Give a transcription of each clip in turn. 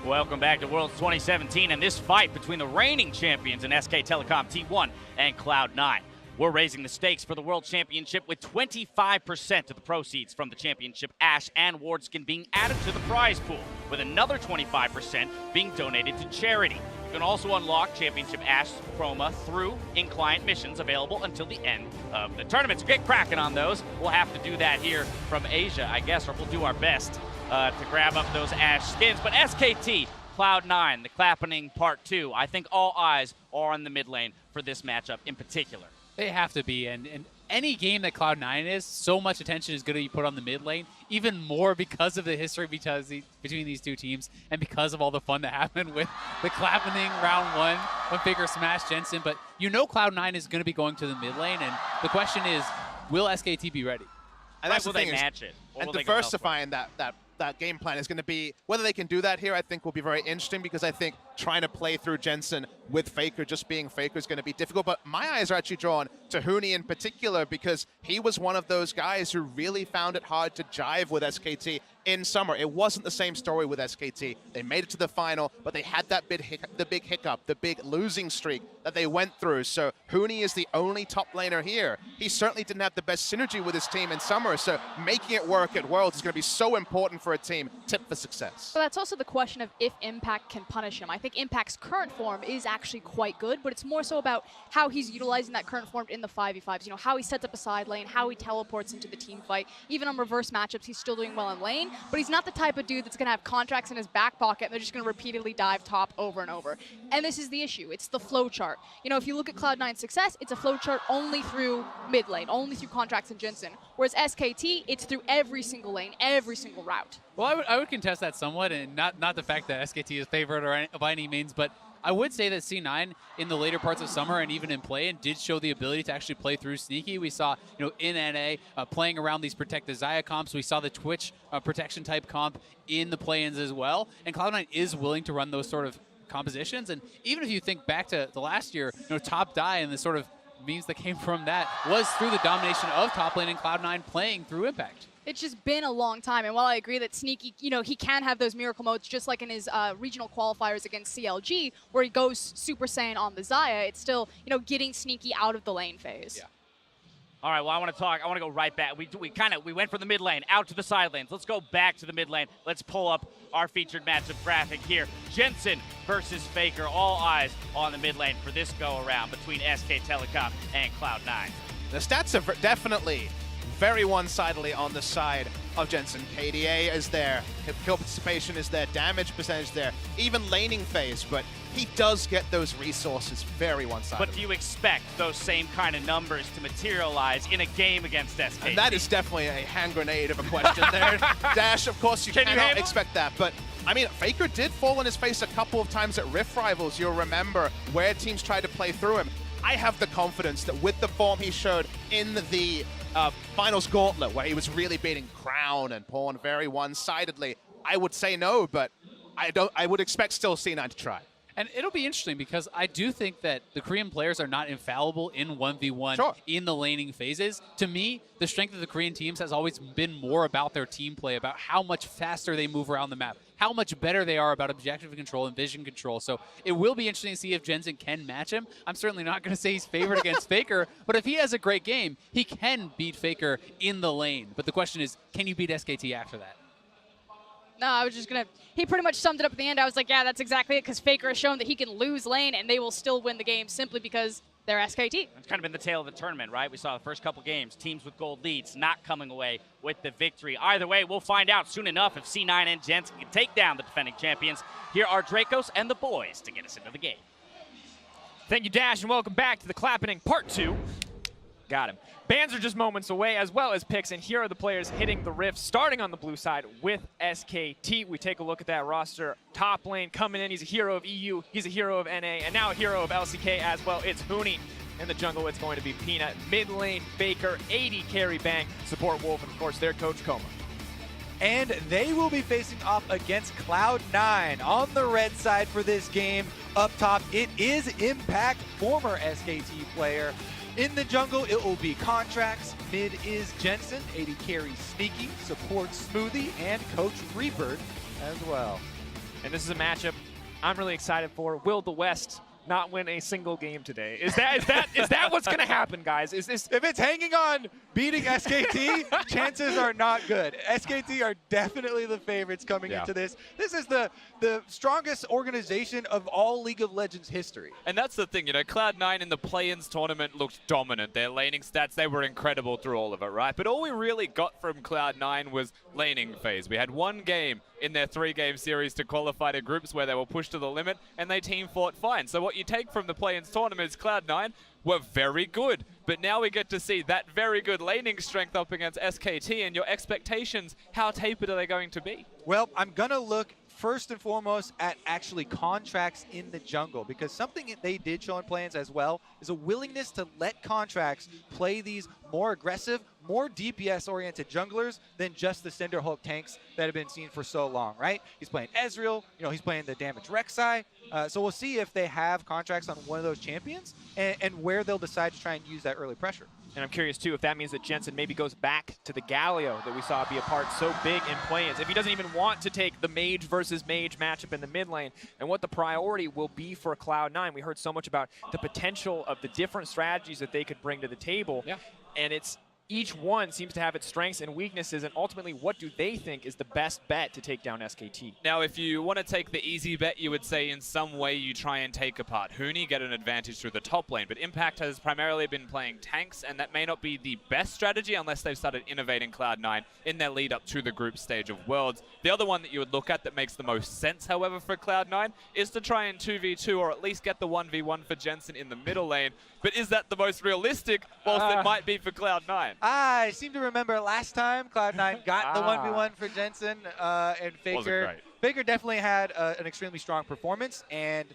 Welcome back to Worlds 2017 and this fight between the reigning champions in SK Telecom T1 and Cloud9. We're raising the stakes for the World Championship with 25% of the proceeds from the championship Ash and Ward skin being added to the prize pool, with another 25% being donated to charity. You can also unlock Championship Ash Chroma through in-client missions available until the end of the tournament. So get cracking on those. We'll have to do that here from Asia, I guess, or we'll do our best to grab up those Ash skins. But SKT, Cloud9, the Clapping Part 2, I think all eyes are on the mid lane for this matchup in particular. They have to be, and any game that Cloud9 is, so much attention is going to be put on the mid lane, even more because of the history between these two teams and because of all the fun that happened with the Clapping round 1 when Faker smashed Jensen. But you know Cloud9 is going to be going to the mid lane, and the question is, will SKT be ready? And that's will the thing they match it? And diversifying that game plan is going to be, whether they can do that here, I think will be very interesting, because I think trying to play through Jensen with Faker, just being Faker, is going to be difficult. But my eyes are actually drawn to Huni in particular, because he was one of those guys who really found it hard to jive with SKT in summer. It wasn't the same story with SKT. They made it to the final, but they had that big hiccup, the big losing streak that they went through. So Huni is the only top laner here. He certainly didn't have the best synergy with his team in summer, so making it work at Worlds is going to be so important for a team, tip for success. But that's also the question of if Impact can punish him. I think Impact's current form is actually quite good, but it's more so about how he's utilizing that current form in the 5v5s. You know, how he sets up a side lane, how he teleports into the team fight. Even on reverse matchups, he's still doing well in lane, but he's not the type of dude that's going to have contracts in his back pocket and they're just going to repeatedly dive top over and over. And this is the issue. It's the flow chart. You know, if you look at Cloud9's success, it's a flow chart only through mid lane, only through contracts and Jensen. Whereas SKT, it's through every single lane, every single route. Well, I would contest that somewhat, and not the fact that SKT is favored by any means, but I would say that C9 in the later parts of summer and even in play-in did show the ability to actually play through Sneaky. We saw, in NA playing around these Protect the Xayah comps. We saw the Twitch protection type comp in the play-ins as well. And Cloud9 is willing to run those sort of compositions. And even if you think back to the last year, top die and the sort of memes that came from that was through the domination of top lane and Cloud9 playing through Impact. It's just been a long time, and while I agree that Sneaky, he can have those miracle modes just like in his regional qualifiers against CLG, where he goes Super Saiyan on the Xayah, it's still, getting Sneaky out of the lane phase. Yeah. All right, well, I want to go right back. We went from the mid lane out to the side lanes. Let's go back to the mid lane. Let's pull up our featured matchup graphic here. Jensen versus Faker. All eyes on the mid lane for this go around between SK Telecom and Cloud9. The stats are definitely very one-sidedly on the side of Jensen. KDA is there, kill participation is there, damage percentage there, even laning phase, but he does get those resources very one-sided. But do you expect those same kind of numbers to materialize in a game against SK? And that is definitely a hand grenade of a question there. Dash, of course, you cannot expect that, but I mean, Faker did fall on his face a couple of times at Rift Rivals, you'll remember, where teams tried to play through him. I have the confidence that with the form he showed in the Finals Gauntlet, where he was really beating Crown and Pawn very one-sidedly, I would say no, but I would expect still C9 to try. And it'll be interesting because I do think that the Korean players are not infallible in 1v1 in the laning phases. To me, the strength of the Korean teams has always been more about their team play, about how much faster they move around the map, how much better they are about objective control and vision control. So it will be interesting to see if Jensen can match him. I'm certainly not going to say he's favored against Faker, but if he has a great game, he can beat Faker in the lane. But the question is, can you beat SKT after that? No, I was just going to... He pretty much summed it up at the end. I was like, yeah, that's exactly it, because Faker has shown that he can lose lane and they will still win the game simply because they're SKT. It's kind of been the tale of the tournament, right? We saw the first couple games, teams with gold leads not coming away with the victory. Either way, we'll find out soon enough if C9 and Jensen can take down the defending champions. Here are Dracos and the boys to get us into the game. Thank you, Dash, and welcome back to the Clapping Part 2. Got him. Bans are just moments away, as well as picks, and here are the players hitting the rift, starting on the blue side with SKT. We take a look at that roster. Top lane coming in, he's a hero of EU, he's a hero of NA, and now a hero of LCK as well. It's Huni. In the jungle, it's going to be Peanut. Mid lane, Faker, 80 carry Bang, support Wolf, and of course their coach Kog'Maw. And they will be facing off against Cloud9 on the red side for this game. Up top, it is Impact, former SKT player. In the jungle, it will be Contracts. Mid is Jensen. 80 carry Sneaky. Support Smoothie. And Coach Rebird as well. and this is a matchup I'm really excited for. Will the West not win a single game today? Is that what's going to happen, guys? Is this? If it's hanging on beating SKT, chances are not good. SKT are definitely the favorites coming into this. This is the strongest organization of all League of Legends history. And that's the thing, you know, Cloud9 in the play-ins tournament looked dominant. Their laning stats, they were incredible through all of it, right? But all we really got from Cloud9 was laning phase. We had one game in their 3-game series to qualify to groups where they were pushed to the limit, and they team fought fine. So what you take from the play-ins tournament is Cloud9 were very good, but now we get to see that very good laning strength up against SKT, and your expectations, how tapered are they going to be? Well, I'm going to look first and foremost at actually contracts in the jungle, because something that they did show in play-ins as well is a willingness to let contracts play these more aggressive, more DPS-oriented junglers than just the Cinderhulk tanks that have been seen for so long, right? He's playing Ezreal, you know, he's playing the damage Rek'Sai, so we'll see if they have contracts on one of those champions and where they'll decide to try and use that early pressure. And I'm curious, too, if that means that Jensen maybe goes back to the Galio that we saw be a part so big in play-ins. If he doesn't even want to take the mage versus mage matchup in the mid lane, and what the priority will be for Cloud9. We heard so much about the potential of the different strategies that they could bring to the table. Yeah. And it's each one seems to have its strengths and weaknesses, and ultimately, what do they think is the best bet to take down SKT? Now, if you want to take the easy bet, you would say in some way you try and take apart Huni, get an advantage through the top lane, but Impact has primarily been playing tanks, and that may not be the best strategy unless they've started innovating Cloud9 in their lead up to the group stage of Worlds. The other one that you would look at that makes the most sense, however, for Cloud9 is to try and 2v2 or at least get the 1v1 for Jensen in the middle lane. But is that the most realistic, whilst it might be for Cloud9? I seem to remember last time Cloud9 got the 1v1 for Jensen and Faker. Faker definitely had an extremely strong performance, and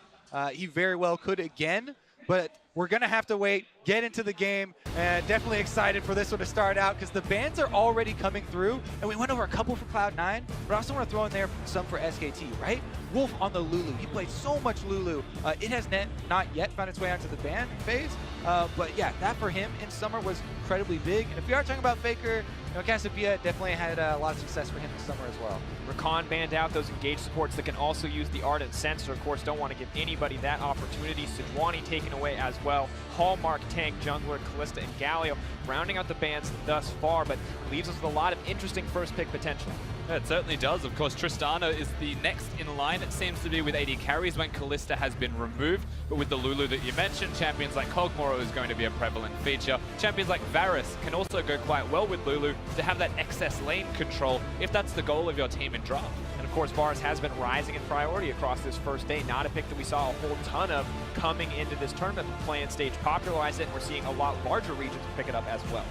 he very well could again. But we're going to have to wait, get into the game, and definitely excited for this one to start out because the bans are already coming through, and we went over a couple for Cloud9, but I also want to throw in there some for SKT, right? Wolf on the Lulu. He played so much Lulu. It has not yet found its way onto the ban phase, but yeah, that for him in summer was incredibly big. And if we are talking about Faker, you know, Cassiopeia definitely had a lot of success for him this summer as well. Rakan banned out those engaged supports that can also use the Ardent Sensor. Of course, don't want to give anybody that opportunity. Sejuani taken away as well. Hallmark, Tank, Jungler, Kalista, and Galio rounding out the bans thus far, but leaves us with a lot of interesting first pick potential. Yeah, it certainly does. Of course, Tristana is the next in line, it seems to be, with AD carries when Kalista has been removed. But with the Lulu that you mentioned, champions like Kog'Maw is going to be a prevalent feature. Champions like Varus can also go quite well with Lulu to have that excess lane control if that's the goal of your team in draft. And of course, Varus has been rising in priority across this first day. Not a pick that we saw a whole ton of coming into this tournament. The play-in stage popularized it, and we're seeing a lot larger regions pick it up as well.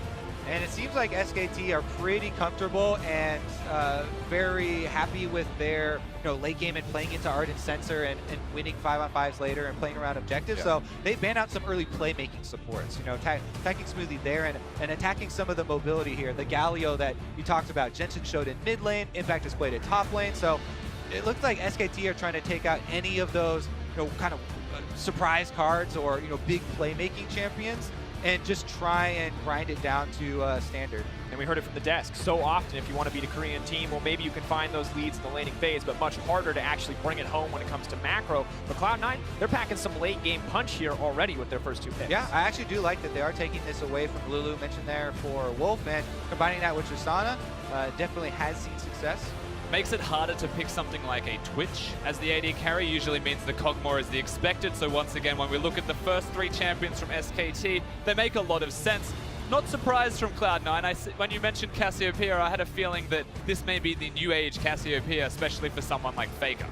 And it seems like SKT are pretty comfortable and very happy with their late game and playing into Ardent Sensor and winning 5-on-5s later and playing around objectives. Yeah. So they banned out some early playmaking supports, attacking smoothly there and attacking some of the mobility here. The Galio that you talked about, Jensen showed in mid lane, Impact has played at top lane. So it looks like SKT are trying to take out any of those kind of surprise cards or big playmaking champions and just try and grind it down to standard. And we heard it from the desk so often, if you want to beat a Korean team, well, maybe you can find those leads in the laning phase, but much harder to actually bring it home when it comes to macro. But Cloud9, they're packing some late game punch here already with their first 2 picks. Yeah, I actually do like that they are taking this away from Lulu, mentioned there for Wolf, and combining that with Tristana definitely has seen success. Makes it harder to pick something like a Twitch as the AD carry. Usually means the Kog'Maw is the expected. So once again, when we look at the first 3 champions from SKT, they make a lot of sense. Not surprised from Cloud9. When you mentioned Cassiopeia, I had a feeling that this may be the new age Cassiopeia, especially for someone like Faker.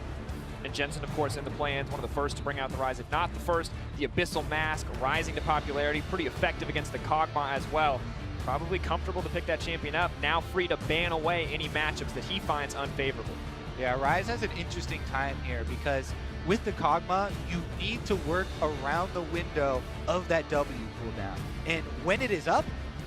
And Jensen, of course, in the play-ins, one of the first to bring out the Rise. If not the first, the Abyssal Mask rising to popularity. Pretty effective against the Kog'Maw as well. Probably comfortable to pick that champion up. Now free to ban away any matchups that he finds unfavorable. Yeah, Rise has an interesting time here because with the Kog'Maw, you need to work around the window of that W cooldown. And when it is up,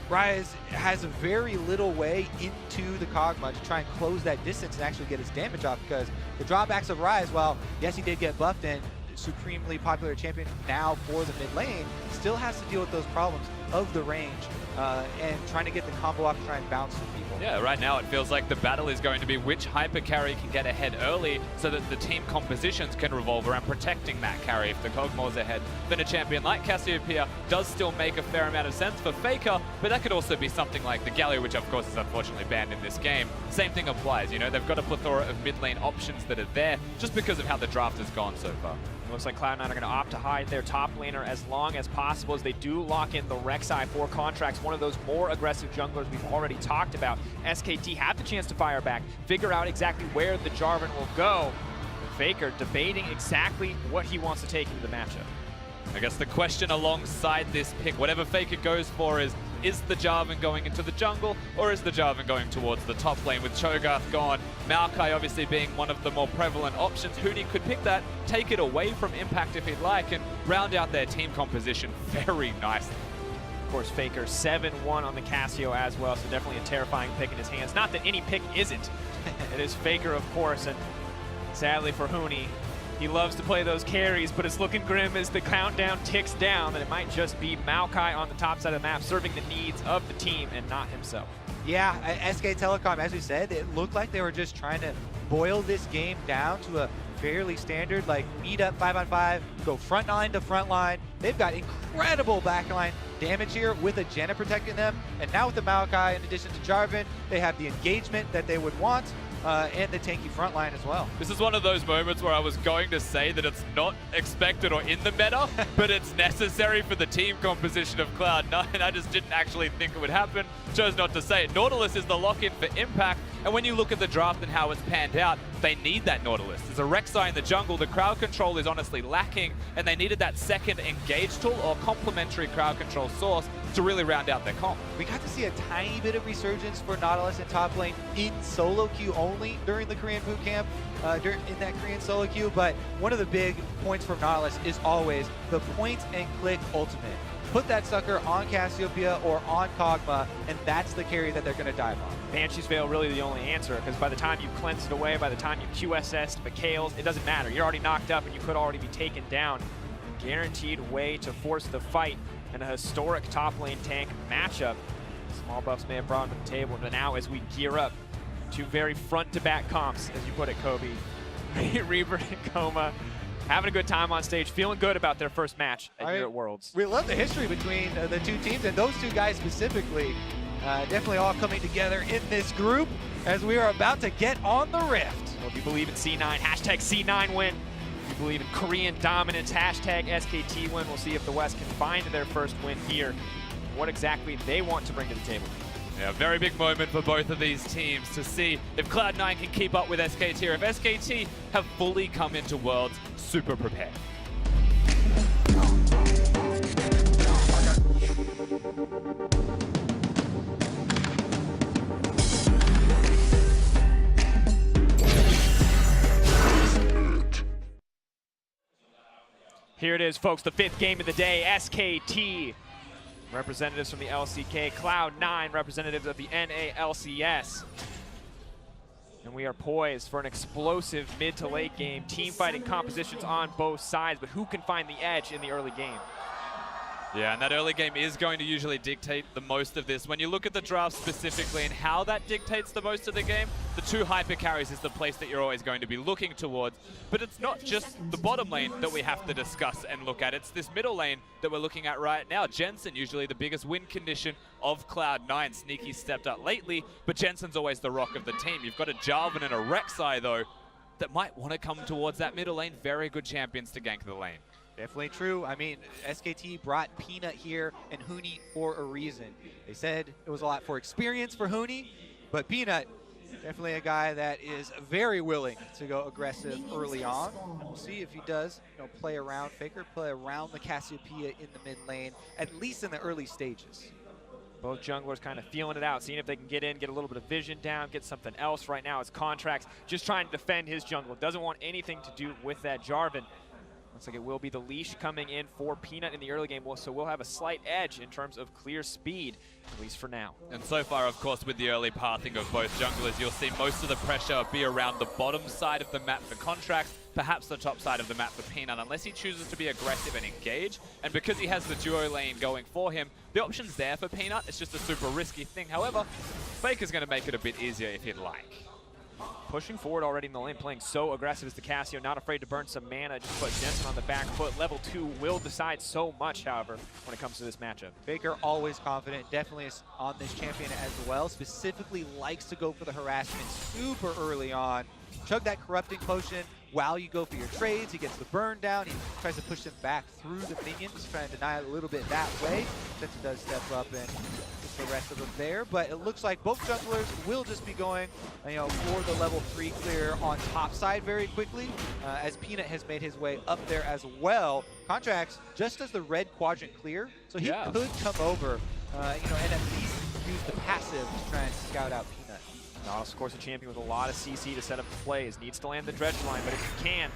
Rise has a very little way into the Kog'Maw to try and close that distance and actually get his damage off, because the drawbacks of Rise, while yes, he did get buffed and supremely popular champion now for the mid lane, still has to deal with those problems of the range and trying to get the combo off, try and bounce some people. Yeah, right now it feels like the battle is going to be which hyper carry can get ahead early so that the team compositions can revolve around protecting that carry. If the Kog'Maw's ahead, then a champion like Cassiopeia does still make a fair amount of sense for Faker, but that could also be something like the Galio, which of course is unfortunately banned in this game. Same thing applies, you know, they've got a plethora of mid lane options that are there just because of how the draft has gone so far. Looks like Cloud9 are going to opt to hide their top laner as long as possible as they do lock in the Rek'Sai for contracts, one of those more aggressive junglers we've already talked about. SKT have the chance to fire back, figure out exactly where the Jarvan will go. Faker debating exactly what he wants to take into the matchup. I guess the question alongside this pick, whatever Faker goes for is the Jarvan going into the jungle or is the Jarvan going towards the top lane with Cho'Gath gone? Maokai obviously being one of the more prevalent options. Huni could pick that, take it away from Impact if he'd like, and round out their team composition very nicely. Of course, Faker 7-1 on the Cassio as well, so definitely a terrifying pick in his hands. Not that any pick isn't. It is Faker, of course, and sadly for Huni, he loves to play those carries, but it's looking grim as the countdown ticks down that it might just be Maokai on the top side of the map serving the needs of the team and not himself. Yeah, SK Telecom, as we said, it looked like they were just trying to boil this game down to a fairly standard, like meet up 5-on-5, go front line to front line. They've got incredible backline damage here with a Jenna protecting them. And now with the Maokai, in addition to Jarvan, they have the engagement that they would want. And the tanky front line as well. This is one of those moments where I was going to say that it's not expected or in the meta, but it's necessary for the team composition of Cloud9. I just didn't actually think it would happen. Chose not to say it. Nautilus is the lock-in for Impact, and when you look at the draft and how it's panned out, they need that Nautilus. There's a Rek'Sai in the jungle. The crowd control is honestly lacking, and they needed that second engage tool or complementary crowd control source to really round out their comp. We got to see a tiny bit of resurgence for Nautilus in top lane in solo queue only during the Korean boot camp, in that Korean solo queue, but one of the big points from Nautilus is always the point and click ultimate. Put that sucker on Cassiopeia or on Kog'Maw, and that's the carry that they're going to dive on. Banshee's Veil really the only answer, because by the time you've cleansed it away, by the time you've QSS'd Mikhail's, it doesn't matter. You're already knocked up and you could already be taken down. Guaranteed way to force the fight in a historic top lane tank matchup. Small buffs may have brought him to the table, but now as we gear up, two very front-to-back comps, as you put it, Kobe. Reaver and Kog'Maw having a good time on stage, feeling good about their first match here at Worlds. We love the history between the two teams, and those two guys specifically, definitely all coming together in this group as we are about to get on the Rift. Well, if you believe in C9, hashtag C9 win. If you believe in Korean dominance, hashtag SKT win. We'll see if the West can find their first win here. What exactly they want to bring to the table. Yeah, very big moment for both of these teams to see if Cloud9 can keep up with SKT or if SKT have fully come into Worlds super prepared. Here it is, folks, the fifth game of the day. SKT, representatives from the LCK, Cloud9, representatives of the NALCS. And we are poised for an explosive mid to late game. Team fighting compositions on both sides, but who can find the edge in the early game? Yeah, and that early game is going to usually dictate the most of this. When you look at the draft specifically and how that dictates the most of the game, the two hyper carries is the place that you're always going to be looking towards. But it's not just the bottom lane that we have to discuss and look at. It's this middle lane that we're looking at right now. Jensen, usually the biggest win condition of Cloud9. Sneaky stepped up lately, but Jensen's always the rock of the team. You've got a Jarvan and a Rek'Sai, though, that might want to come towards that middle lane. Very good champions to gank the lane. Definitely true. I mean, SKT brought Peanut here and Huni for a reason. They said it was a lot for experience for Huni, but Peanut, definitely a guy that is very willing to go aggressive early on. And we'll see if he does, play around Faker, play around the Cassiopeia in the mid lane, at least in the early stages. Both junglers kind of feeling it out, seeing if they can get in, get a little bit of vision down, get something else. Right now, it's Contracts just trying to defend his jungle. Doesn't want anything to do with that Jarvan. Looks like it will be the leash coming in for Peanut in the early game, so we'll have a slight edge in terms of clear speed, at least for now. And so far, of course, with the early pathing of both junglers, you'll see most of the pressure be around the bottom side of the map for Contracts. perhaps the top side of the map for Peanut, unless he chooses to be aggressive and engage. And because he has the duo lane going for him, the option's there for Peanut. It's just a super risky thing. However, Faker's going to make it a bit easier if he'd like. Pushing forward already in the lane, playing so aggressive as the Casio, not afraid to burn some mana, just put Jensen on the back foot. Level 2 will decide so much, however, when it comes to this matchup. Faker always confident, definitely is on this champion as well. Specifically likes to go for the harassment super early on. Chug that corrupting potion while you go for your trades. He gets the burn down. He tries to push them back through the minions, trying to deny it a little bit that way. Jensen does step up and gets the rest of them there. But it looks like both junglers will just be going, for the level 3 clear on top side very quickly, as Peanut has made his way up there as well. Contracts just does the red quadrant clear, so he could come over, and at least use the passive to try and scout out Peanut. Nautilus, of course, a champion with a lot of CC to set up the plays. Needs to land the dredge line, but if he can,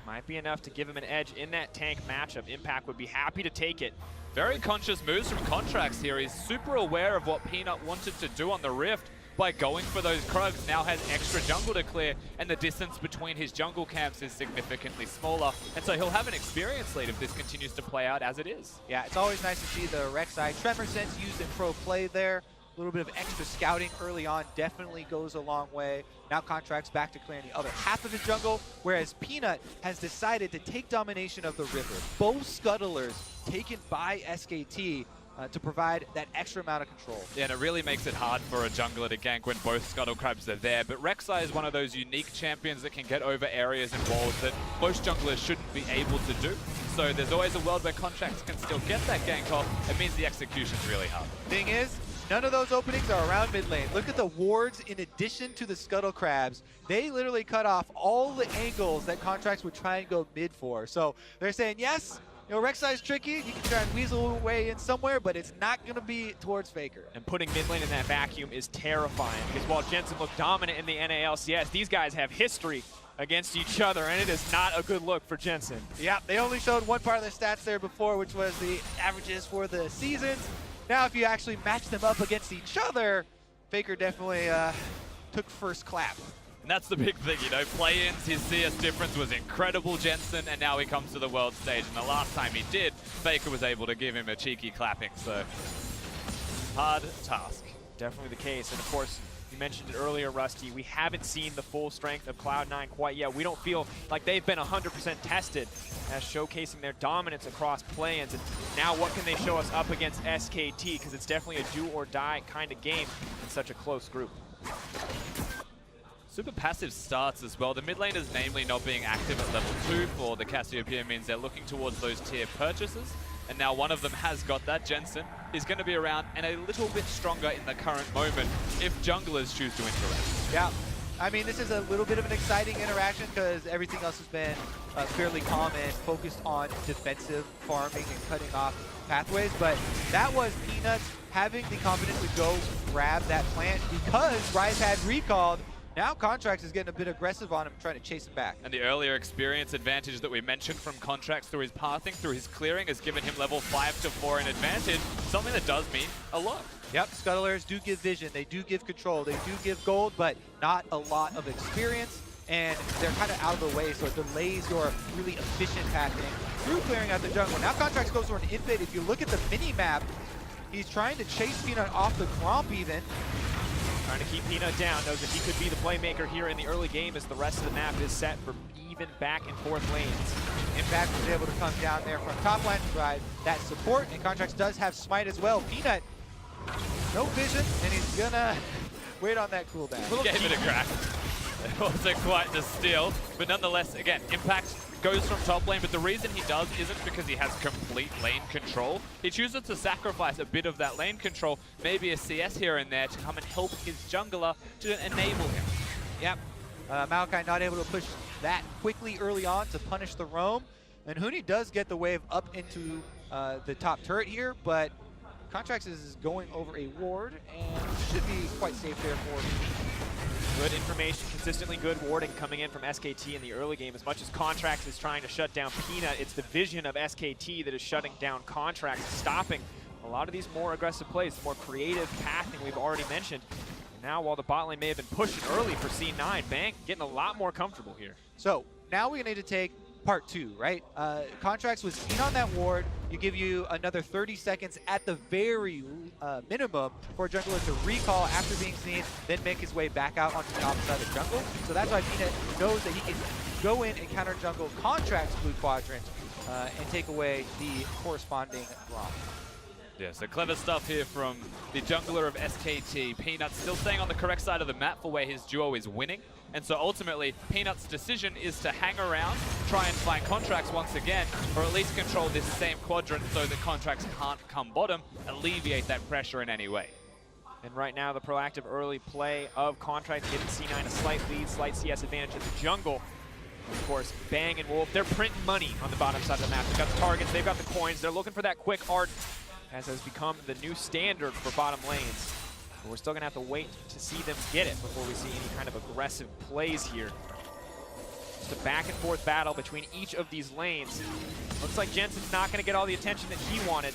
might be enough to give him an edge in that tank matchup. Impact would be happy to take it. Very conscious moves from Contracts here. He's super aware of what Peanut wanted to do on the Rift by going for those Krugs. Now has extra jungle to clear, and the distance between his jungle camps is significantly smaller. And so he'll have an experience lead if this continues to play out as it is. Yeah, it's always nice to see the Rek'Sai Tremor Sense used in pro play there. A little bit of extra scouting early on definitely goes a long way. Now Contracts back to clearing the other half of his jungle, whereas Peanut has decided to take domination of the river. Both scuttlers taken by SKT to provide that extra amount of control. Yeah, and it really makes it hard for a jungler to gank when both Scuttle Crabs are there. But Rek'Sai is one of those unique champions that can get over areas and walls that most junglers shouldn't be able to do. So there's always a world where Contracts can still get that gank off. It means the execution's really hard. Thing is, none of those openings are around mid lane. Look at the wards in addition to the Scuttle Crabs. They literally cut off all the angles that Contracts would try and go mid for. So they're saying, yes, Rek'Sai's tricky. You can try and weasel away in somewhere, but it's not going to be towards Faker. And putting mid lane in that vacuum is terrifying, because while Jensen looked dominant in the NALCS, these guys have history against each other, and it is not a good look for Jensen. Yeah, they only showed one part of their stats there before, which was the averages for the seasons. Now, if you actually match them up against each other, Faker definitely took first clap. And that's the big thing, play-ins, his CS difference was incredible, Jensen, and now he comes to the world stage. And the last time he did, Faker was able to give him a cheeky clapping, so hard task. Definitely the case, and of course, you mentioned it earlier, Rusty, we haven't seen the full strength of Cloud9 quite yet. We don't feel like they've been 100% tested as showcasing their dominance across play-ins. And now what can they show us up against SKT? Because it's definitely a do-or-die kind of game in such a close group. Super passive starts as well. The mid laners namely not being active at level 2 for the Cassiopeia means they're looking towards those tier purchases. And now one of them has got that. Jensen is going to be around and a little bit stronger in the current moment if junglers choose to interact. Yeah, I mean, this is a little bit of an exciting interaction because everything else has been fairly calm and focused on defensive farming and cutting off pathways. But that was Peanut having the confidence to go grab that plant because Rise had recalled. Now Contracts is getting a bit aggressive on him, trying to chase him back. And the earlier experience advantage that we mentioned from Contracts through his pathing, through his clearing, has given him level 5 to 4 in advantage, something that does mean a lot. Yep, Scuttlers do give vision, they do give control, they do give gold, but not a lot of experience, and they're kind of out of the way, so it delays your really efficient pathing through clearing out the jungle. Now Contracts goes for an invade. If you look at the mini-map, he's trying to chase Peanut off the Gromp even. Trying to keep Peanut down, knows that he could be the playmaker here in the early game as the rest of the map is set for even back and forth lanes. Impact was able to come down there from top line to provide that support, and Contracts does have Smite as well. Peanut, no vision, and he's gonna wait on that cooldown. Gave it a crack. It wasn't quite the steal, but nonetheless, again, Impact goes from top lane, but the reason he does isn't because he has complete lane control. He chooses to sacrifice a bit of that lane control, maybe a CS here and there, to come and help his jungler to enable him. Yep, Maokai not able to push that quickly early on to punish the roam, and Huni does get the wave up into the top turret here, but Contracts is going over a ward and should be quite safe there for Huni. Good information, consistently good warding coming in from SKT in the early game. As much as Contracts is trying to shut down Peanut, it's the vision of SKT that is shutting down Contracts, stopping a lot of these more aggressive plays, more creative pathing we've already mentioned. And now, while the bot lane may have been pushing early for C9, Bang getting a lot more comfortable here. So now we need to take part 2, right? Contracts was seen on that ward. You give you another 30 seconds at the very minimum for a jungler to recall after being seen, then make his way back out onto the opposite side of the jungle. So that's why Peanut knows that he can go in and counter jungle Contracts blue quadrant and take away the corresponding drop. Yeah, so clever stuff here from the jungler of SKT. Peanut still staying on the correct side of the map for where his duo is winning. And so ultimately, Peanut's decision is to hang around, try and find Contracts once again, or at least control this same quadrant so that Contracts can't come bottom, alleviate that pressure in any way. And right now, the proactive early play of Contracts giving C9 a slight lead, slight CS advantage in the jungle. Of course, Bang and Wolf, they're printing money on the bottom side of the map. They've got the targets, they've got the coins, they're looking for that quick art, as has become the new standard for bottom lanes. But we're still going to have to wait to see them get it before we see any kind of aggressive plays here. Just a back and forth battle between each of these lanes. Looks like Jensen's not going to get all the attention that he wanted.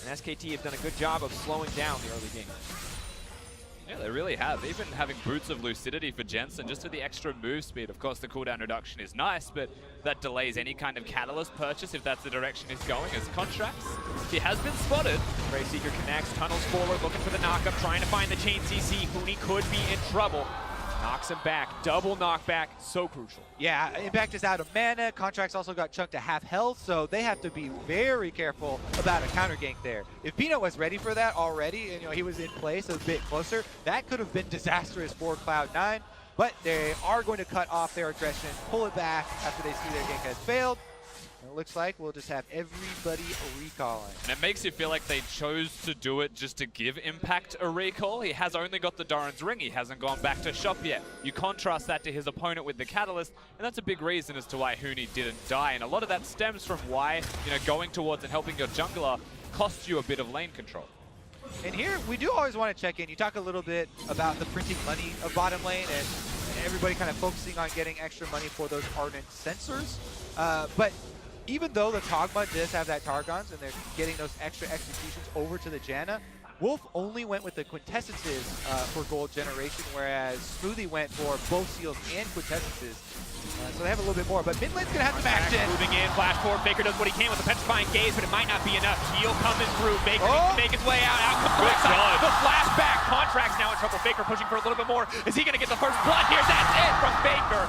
And SKT have done a good job of slowing down the early game. Yeah, they really have. Even having Boots of Lucidity for Jensen, just for the extra move speed. Of course, the cooldown reduction is nice, but that delays any kind of catalyst purchase if that's the direction he's going as Contracts. He has been spotted. Ray Seeker connects, tunnels forward, looking for the knockup, trying to find the chain CC. Huni could be in trouble. Knocks him back. Double knockback, so crucial. Yeah, Impact is out of mana. Contracts also got chunked to half health, so they have to be very careful about a counter gank there. If Peanut was ready for that already, and he was in place a bit closer, that could have been disastrous for Cloud9. But they are going to cut off their aggression, pull it back after they see their gank has failed. And it looks like we'll just have everybody recalling. And it makes you feel like they chose to do it just to give Impact a recall. He has only got the Doran's Ring. He hasn't gone back to shop yet. You contrast that to his opponent with the Catalyst, and that's a big reason as to why Huni didn't die. And a lot of that stems from why, going towards and helping your jungler costs you a bit of lane control. And here, we do always want to check in. You talk a little bit about the printing money of bottom lane and everybody kind of focusing on getting extra money for those Ardent sensors. But even though the Kog'Maw does have that Targons and they're getting those extra executions over to the Janna, Wolf only went with the Quintessences for gold generation, whereas Smoothie went for both seals and Quintessences. So they have a little bit more, but mid lane's going to have some action. Moving in, flash forward, Faker does what he can with the petrifying gaze, but it might not be enough. Heal coming through, Faker needs to make his way out. Out comes Rek'Sai, the flashback. Contracts now in trouble. Faker pushing for a little bit more. Is he going to get the first blood here? That's it from Faker.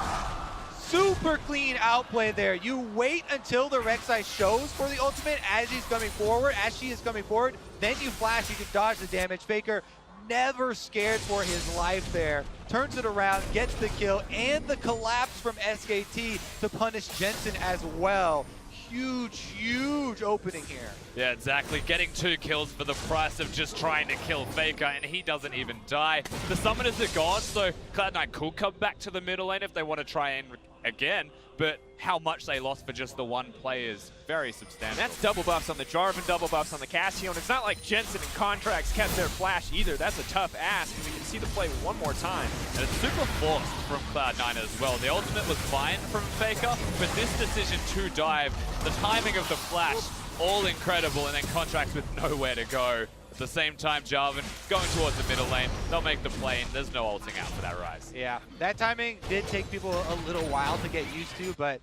Super clean outplay there. You wait until the Rek'Sai shows for the ultimate as he's coming forward, as she is coming forward, then you flash, you can dodge the damage. Faker never scared for his life there. Turns it around, gets the kill, and the collapse from SKT to punish Jensen as well. Huge, huge opening here. Yeah, exactly. Getting 2 kills for the price of just trying to kill Faker, and he doesn't even die. The summoners are gone, so Cloud9 could come back to the middle lane if they want to try and again, but how much they lost for just the one play is very substantial. That's double buffs on the Jarvan, double buffs on the Cassio, and it's not like Jensen and Contracts kept their flash either. That's a tough ask, and we can see the play one more time. And it's super forced from Cloud9 as well. The ultimate was fine from Faker, but this decision to dive, the timing of the flash, all incredible, and then Contracts with nowhere to go. At the same time, Jarvan going towards the middle lane. They'll make the play, and there's no ulting out for that rise. Yeah, that timing did take people a little while to get used to, but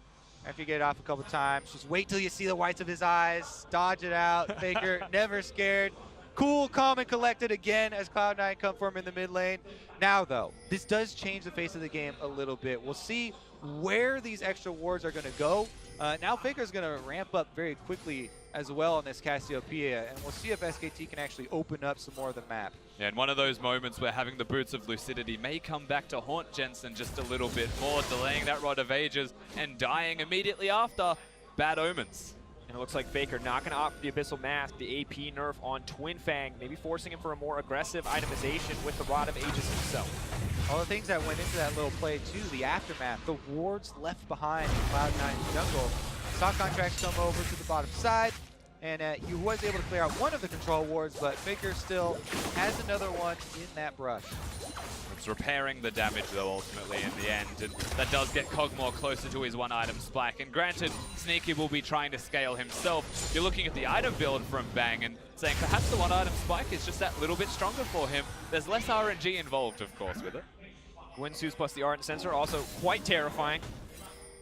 after you get it off a couple times, just wait till you see the whites of his eyes, dodge it out. Faker never scared. Cool, calm, and collected again as Cloud9 come for him in the mid lane. Now, though, this does change the face of the game a little bit. We'll see where these extra wards are going to go. Now Faker's going to ramp up very quickly as well on this Cassiopeia, and we'll see if SKT can actually open up some more of the map. Yeah, and one of those moments where having the Boots of Lucidity may come back to haunt Jensen just a little bit more, delaying that Rod of Ages and dying immediately after. Bad omens. And it looks like Faker not going to opt for the Abyssal Mask, the AP nerf on Twin Fang, maybe forcing him for a more aggressive itemization with the Rod of Ages himself. All the things that went into that little play too, the aftermath, the wards left behind in Cloud9's jungle. Saw Contracts come over to the bottom side, and he was able to clear out one of the control wards, but Faker still has another one in that brush. It's repairing the damage, though, ultimately, in the end. And that does get Kog'Maw closer to his one-item spike. And granted, Sneaky will be trying to scale himself. You're looking at the item build from Bang and saying perhaps the one-item spike is just that little bit stronger for him. There's less RNG involved, of course, with it. Gwynsu's plus the Ardent Sensor, also quite terrifying.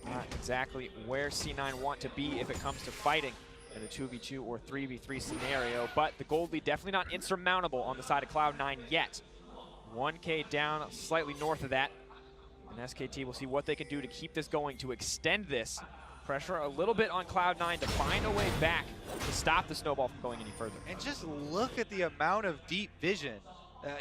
Not exactly where C9 want to be if it comes to fighting in a 2v2 or 3v3 scenario, but the gold lead definitely not insurmountable on the side of Cloud9 yet. 1K down, slightly north of that. And SKT will see what they can do to keep this going, to extend this. Pressure a little bit on Cloud9 to find a way back to stop the snowball from going any further. And just look at the amount of deep vision.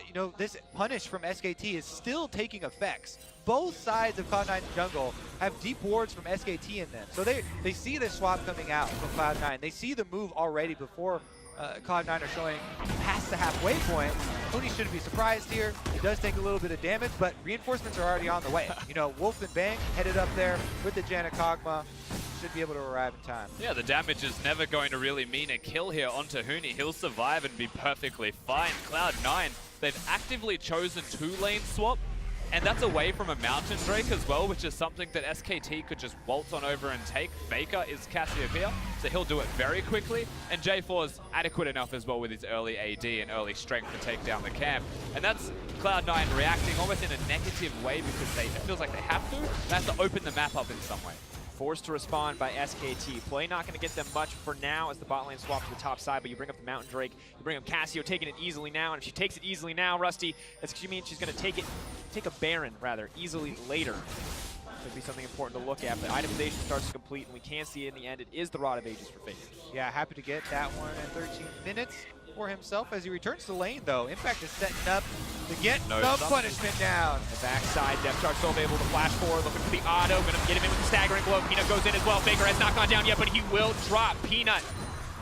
You know, this punish from SKT is still taking effects. Both sides of Cloud9 jungle have deep wards from SKT in them. So they see this swap coming out from Cloud9. They see the move already before Cloud9 are showing past the halfway point. Huni shouldn't be surprised here. It does take a little bit of damage, but reinforcements are already on the way. You know, Wolf and Bang headed up there with the Janet Kog'Maw. Should be able to arrive in time. Yeah, the damage is never going to really mean a kill here onto Huni. He'll survive and be perfectly fine. Cloud9, they've actively chosen 2-lane swap, and that's away from a Mountain Drake as well, which is something that SKT could just waltz on over and take. Faker is Cassiopeia, so he'll do it very quickly, and J4's adequate enough as well with his early AD and early strength to take down the camp. And that's Cloud9 reacting almost in a negative way because it feels like they have to. They have to open the map up in some way. Forced to respond by SKT. Play not going to get them much for now as the bot lane swap to the top side, but you bring up the Mountain Drake, you bring up Cassio taking it easily now, and if she takes it easily now, Rusty, that's she means she's going to take a Baron, rather, easily later. Could be something important to look at, but itemization starts to complete, and we can see in the end it is the Rod of Ages for Faker. Yeah, happy to get that one at 13 minutes for himself as he returns to the lane, though. Impact is setting up to get some punishment down. The backside, Depth Charge still able to flash forward, looking for the auto, gonna get him in with the staggering blow. Peanut goes in as well. Faker has not gone down yet, but he will drop. Peanut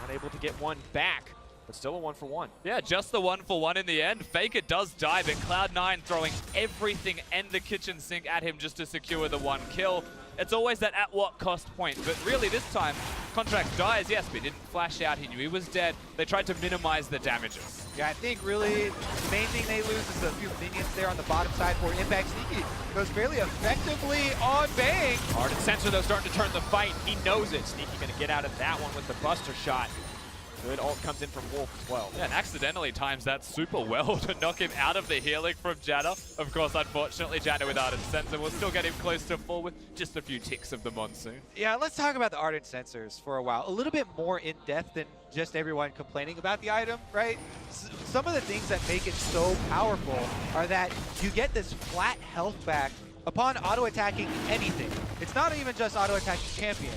not able to get one back, but still a 1-for-1. Yeah, just the 1-for-1 in the end. Faker does die, but Cloud9 throwing everything and the kitchen sink at him just to secure the 1 kill. It's always that at what cost point, but really this time, Contract dies, yes, but he didn't flash out, he knew he was dead. They tried to minimize the damages. Yeah, I think really the main thing they lose is a few minions there on the bottom side for Impact. Sneaky goes fairly effectively on Bang. Ardent Sensor though starting to turn the fight, he knows it. Sneaky gonna get out of that one with the Buster shot. Good ult comes in from Wolf as well. Yeah, and accidentally times that super well to knock him out of the healing from Janna. Of course, unfortunately, Janna with Ardent Sensor will still get him close to full with just a few ticks of the Monsoon. Yeah, let's talk about the Ardent Sensors for a while. A little bit more in depth than just everyone complaining about the item, right? Some of the things that make it so powerful are that you get this flat health back upon auto-attacking anything. It's not even just auto-attacking champions.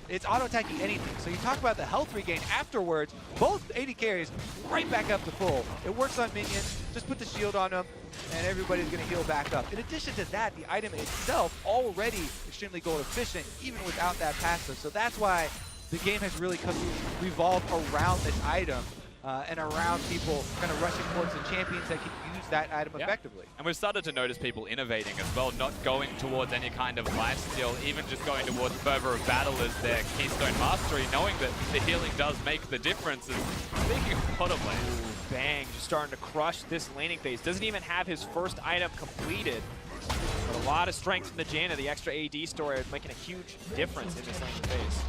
It's auto-attacking anything. So you talk about the health regain afterwards, both AD carries right back up to full. It works on minions, just put the shield on them, and everybody's gonna heal back up. In addition to that, the item itself already extremely gold efficient, even without that passive. So that's why the game has really come to revolve around this item and around people kind of rushing towards the champions that can use that item effectively. And we've started to notice people innovating as well, not going towards any kind of lifesteal, even just going towards fervor of battle as their keystone mastery, knowing that the healing does make the difference. And speaking of bottom lane, Bang just starting to crush this laning phase. Doesn't even have his first item completed. But a lot of strength from the Janna, the extra AD story, making a huge difference in this laning phase.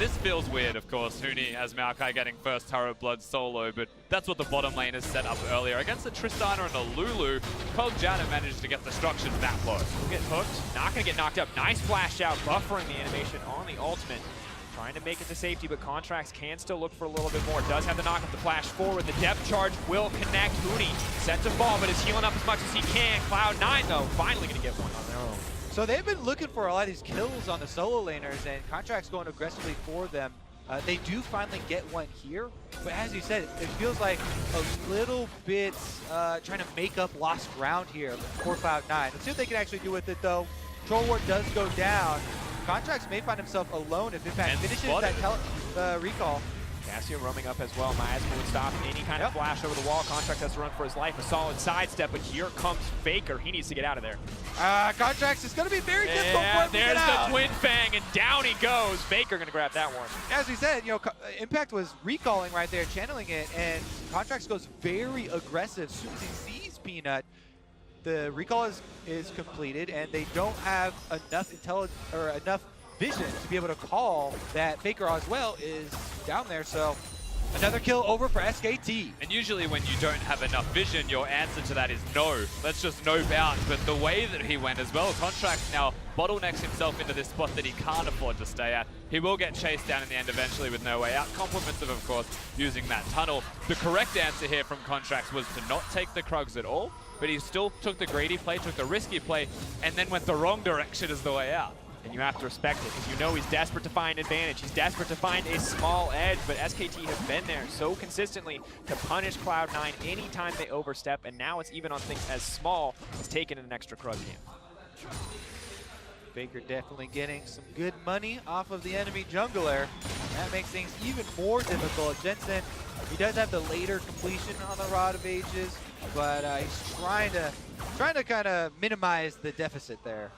this feels weird, of course. Huni as Maokai getting first turret blood solo, but that's what the bottom lane has set up earlier. Against the Tristana and the Lulu, Kog'Maw managed to get the destruction that low. He'll get hooked, not gonna get knocked up. Nice flash out, buffering the animation on the ultimate. Trying to make it to safety, but Contracts can still look for a little bit more. Does have the knock up, the flash forward. The depth charge will connect. Huni set to fall, but is healing up as much as he can. Cloud9, though, finally gonna get one on their own. So they've been looking for a lot of these kills on the solo laners, and Contracts going aggressively for them. They do finally get one here, but as you said, it feels like a little bit trying to make up lost ground here for Cloud9. Let's see what they can actually do with it, though. Troll Ward does go down. Contracts may find himself alone if Impact finishes that recall. Cassio roaming up as well. Miasma would stop any kind of flash over the wall. Contract has to run for his life. A solid sidestep, but here comes Faker. He needs to get out of there. Contracts is going to be very difficult for him to get out. There's the Twin Fang, and down he goes. Faker going to grab that one. As we said, you know, Impact was recalling right there, channeling it, and Contracts goes very aggressive as soon as he sees Peanut. The recall is completed, and they don't have enough intelligence or enough vision to be able to call that Faker as well is down there. So another kill over for SKT. And usually when you don't have enough vision, your answer to that is no. Let's just nope out. But the way that he went as well, Contracts now bottlenecks himself into this spot that he can't afford to stay at. He will get chased down in the end eventually with no way out. Compliments of course, using that tunnel. The correct answer here from Contracts was to not take the Krugs at all, but he still took the greedy play, took the risky play, and then went the wrong direction as the way out. And you have to respect it, because you know he's desperate to find advantage. He's desperate to find a small edge, but SKT have been there so consistently to punish Cloud9 anytime they overstep, and now it's even on things as small as taking an extra Krug camp. Faker definitely getting some good money off of the enemy jungler. That makes things even more difficult. Jensen, he does have the later completion on the Rod of Ages, but he's trying to kind of minimize the deficit there.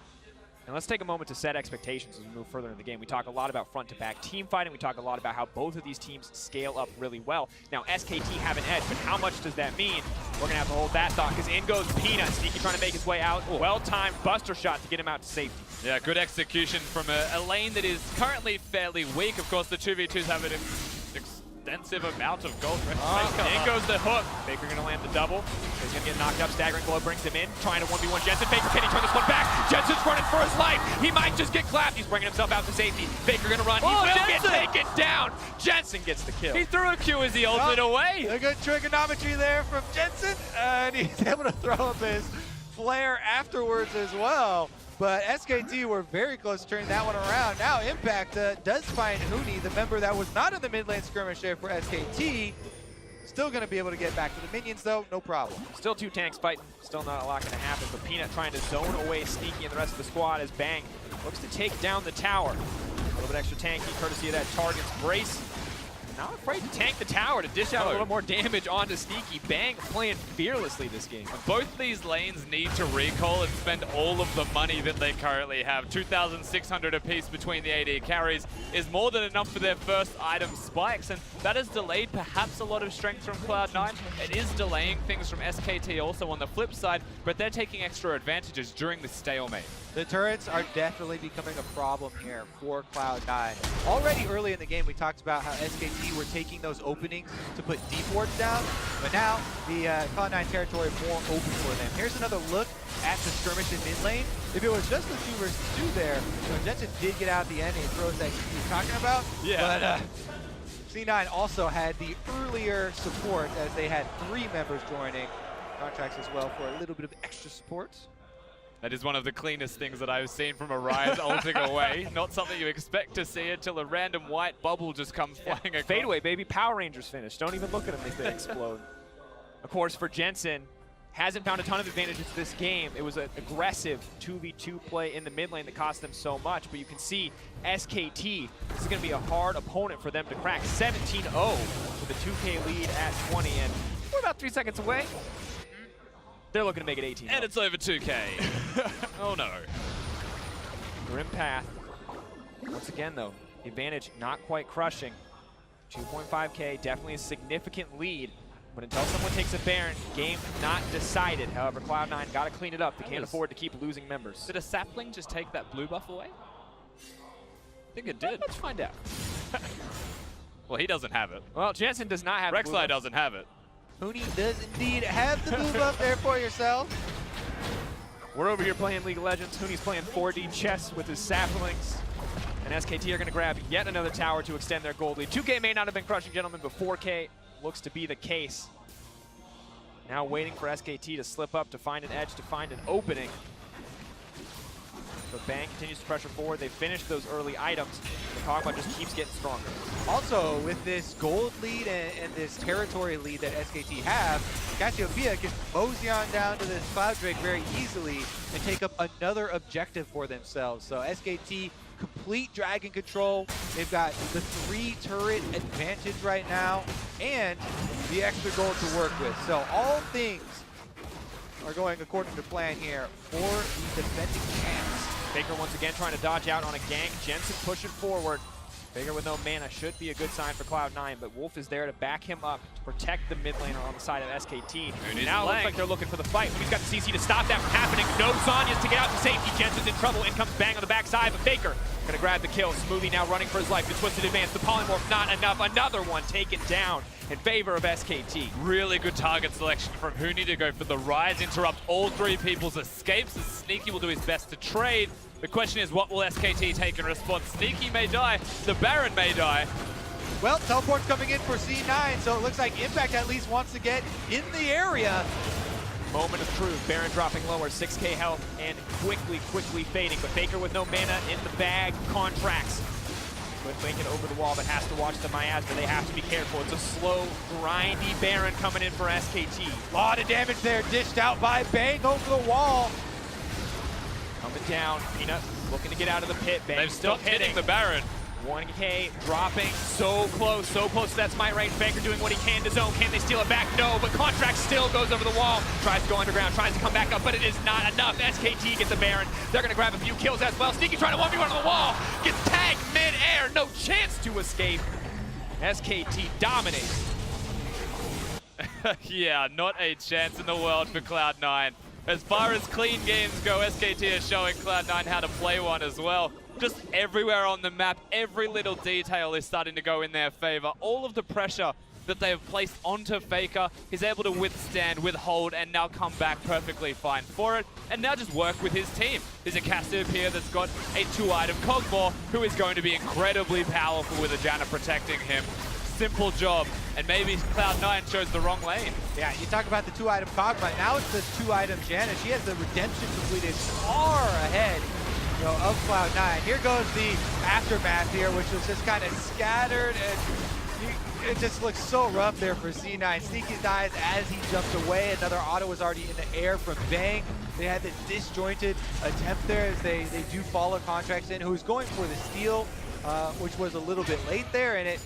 And let's take a moment to set expectations as we move further in the game. We talk a lot about front-to-back team fighting. We talk a lot about how both of these teams scale up really well. Now, SKT have an edge, but how much does that mean? We're going to have to hold that thought, because in goes Peanut. Sneaky trying to make his way out. Well-timed buster shot to get him out to safety. Yeah, good execution from a lane that is currently fairly weak. Of course, the 2v2s have an extensive amount of gold. In goes the hook. Faker going to land the double. He's going to get knocked up. Staggering blow brings him in. Trying to 1v1 Jensen. Faker, can he turn this one back? Jensen's running for his life. He might just get clapped. He's bringing himself out to safety. Faker going to run. He will get taken down. Jensen gets the kill. He threw a Q as he ulted away. A good trigonometry there from Jensen, and he's able to throw up his flare afterwards as well. But SKT were very close to turning that one around. Now Impact does find Huni, the member that was not in the mid lane skirmish there for SKT. Still going to be able to get back to the minions though, no problem. Still two tanks fighting, still not a lot going to happen, but Peanut trying to zone away Sneaky and the rest of the squad as Bang looks to take down the tower. A little bit extra tanky, courtesy of that target's brace. Not afraid to tank the tower to dish out a little more damage onto Sneaky. Bang playing fearlessly this game. Both these lanes need to recall and spend all of the money that they currently have. 2,600 apiece between the AD carries is more than enough for their first item spikes, and that has delayed perhaps a lot of strength from Cloud9. It is delaying things from SKT also on the flip side, but they're taking extra advantages during the stalemate. The turrets are definitely becoming a problem here for Cloud9. Already early in the game, we talked about how SKT were taking those openings to put deep wards down, but now the Cloud9 territory more open for them. Here's another look at the skirmish in mid lane. If it was just the 2 versus 2 there, Jensen did get out at the end and throws that he was talking about. Yeah. But C9 also had the earlier support as they had 3 members joining. Contracts as well for a little bit of extra support. That is one of the cleanest things that I've seen from a Ryze ulting away. Not something you expect to see until a random white bubble just comes flying across. Fadeaway, baby. Power Rangers finish. Don't even look at them as they explode. Of course, for Jensen, hasn't found a ton of advantages this game. It was an aggressive 2v2 play in the mid lane that cost them so much, but you can see SKT, this is going to be a hard opponent for them to crack. 17-0 with a 2K lead at 20, and we're about 3 seconds away. They're looking to make it 18. And it's over 2K. Oh no. Grim path. Once again though, the advantage not quite crushing. 2.5K, definitely a significant lead. But until someone takes a Baron, game not decided. However, Cloud9 got to clean it up. They can't afford to keep losing members. Did a sapling just take that blue buff away? I think it did. Let's find out. Well, he doesn't have it. Well, Jensen does not have Rek'Sai doesn't have it. Huni does indeed have the move up there for yourself. We're over here playing League of Legends. Huni's playing 4D chess with his saplings. And SKT are going to grab yet another tower to extend their gold lead. 2K may not have been crushing, gentlemen, but 4K looks to be the case. Now waiting for SKT to slip up, to find an edge, to find an opening. But Bang continues to pressure forward. They finished those early items. The Kog'Maw just keeps getting stronger. Also, with this gold lead and this territory lead that SKT have, Cassiopeia can mosey on down to this Cloud Drake very easily and take up another objective for themselves. So SKT, complete dragon control. They've got the 3 turret advantage right now and the extra gold to work with. So all things are going according to plan here for the defending champs. Faker once again trying to dodge out on a gank. Jensen pushing forward. Faker with no mana should be a good sign for Cloud9, but Wolf is there to back him up to protect the mid laner on the side of SKT. Now it looks like they're looking for the fight. He's got the CC to stop that from happening. No Zhonya's to get out to safety. Jensen's in trouble. In comes Bang on the backside, but Faker gonna grab the kill. Smoothie now running for his life. The twisted advance. The polymorph not enough. Another one taken down in favor of SKT. Really good target selection from Huni to go for the Ryze, interrupt all 3 people's escapes as Sneaky will do his best to trade. The question is, what will SKT take in response? Sneaky may die, the Baron may die. Well, teleport's coming in for C9, so it looks like Impact at least wants to get in the area. Moment of truth. Baron dropping lower, 6k health, and quickly fading. But Faker with no mana in the bag, contracts. Could make it over the wall, but has to watch the miasma. They have to be careful. It's a slow, grindy Baron coming in for SKT. A lot of damage there, dished out by Bang over the wall. Coming down, Peanut looking to get out of the pit. Bang They've still stopped hitting the Baron. 1k dropping, so close to that smite range. Faker doing what he can to zone. Can they steal it back? No, but Contract still goes over the wall. Tries to go underground, tries to come back up, but it is not enough. SKT gets the Baron. They're gonna grab a few kills as well. Sneaky trying to 1v1 on the wall. Gets tagged mid-air, no chance to escape. SKT dominates. Yeah, not a chance in the world for Cloud9. As far as clean games go, SKT is showing Cloud9 how to play one as well. Just everywhere on the map, every little detail is starting to go in their favor. All of the pressure that they have placed onto Faker, he's able to withstand, withhold, and now come back perfectly fine for it. And now just work with his team. There's a Cassive here that's got a 2-item Kog'Maw, who is going to be incredibly powerful with a Janna protecting him. Simple job, and maybe Cloud9 chose the wrong lane. Yeah, you talk about the 2-item Kog'Maw. Now it's the 2-item Janna. She has the redemption completed far ahead of Cloud9. Here goes the aftermath here, which was just kind of scattered, and it just looks so rough there for C9. Sneaky dies as he jumps away. Another auto was already in the air from Bang. They had the disjointed attempt there as they do follow Contracts in, who's going for the steal, which was a little bit late there, and it